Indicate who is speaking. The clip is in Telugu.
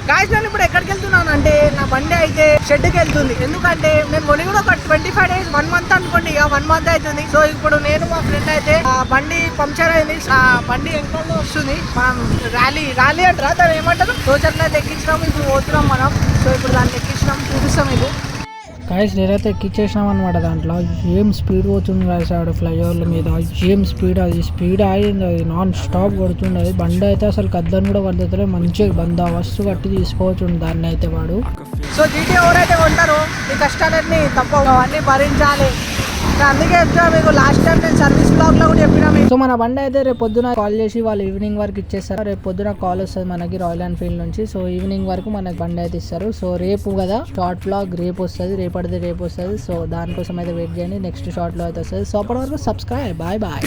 Speaker 1: గాయస్ నేను ఇప్పుడు ఎక్కడికి వెళ్తున్నాను అంటే నా బండి అయితే షెడ్కి వెళ్తుంది. ఎందుకంటే నేను కొని కూడా ఒక 25 days 1 month అనుకోండి, ఇక 1 month అవుతుంది. సో ఇప్పుడు నేను మా ఫ్రెండ్ అయితే ఆ బండి పంక్చర్ అయింది, ఆ బండి ఎంట్లో వస్తుంది. మనం ర్యాలీ అంటారా దాన్ని ఏమంటారు, రోజట్లా ఎక్కించినాము. ఇప్పుడు పోతున్నాం మనం. సో ఇప్పుడు దాన్ని ఎక్కించినాం, చూపిస్తాం మీకు.
Speaker 2: గాయస్ నేనైతే ఎక్కించేసినాం అనమాట. దాంట్లో ఏం స్పీడ్ పోతుంది గాయస్, ఆడ ఫ్లైఓవర్ల మీద ఏం స్పీడ్, అది స్పీడ్ ఆగింది, అది నాన్ స్టాప్ కొడుతుండదు. బండి అయితే అసలు కద్దను కూడా పడుతుంది, మంచిగా బందోబస్తు కట్టి తీసుకోవచ్చు దాన్ని అయితే వాడు.
Speaker 1: సో జీటీ ఎవరైతే కొంటారో ఈ కష్టాలన్నీ తప్పవు, అవన్నీ భరించాలి. అందుకే చెప్తున్నా మీకు, లాస్ట్ టైం నేను సర్వీస్ బ్లాగ్ లో కూడా చెప్పినా.
Speaker 2: సో మన బండి అయితే రేపు పొద్దున కాల్ చేసి వాళ్ళు ఈవినింగ్ వరకు ఇచ్చేస్తారు. రేపు పొద్దున కాల్ వస్తుంది మనకి రాయల్ ఎన్ఫీల్డ్ నుంచి. సో ఈవినింగ్ వరకు మనకి బండి అయితే ఇస్తారు. సో రేపు కదా షార్ట్ బ్లాగ్ రేపు వస్తుంది, రేపటిది రేపు వస్తుంది. సో దానికోసం అయితే వెయిట్ చేయండి, నెక్స్ట్ షార్ట్ లో అయితే వస్తుంది. సో అప్పటి వరకు సబ్స్క్రైబ్. Bye bye.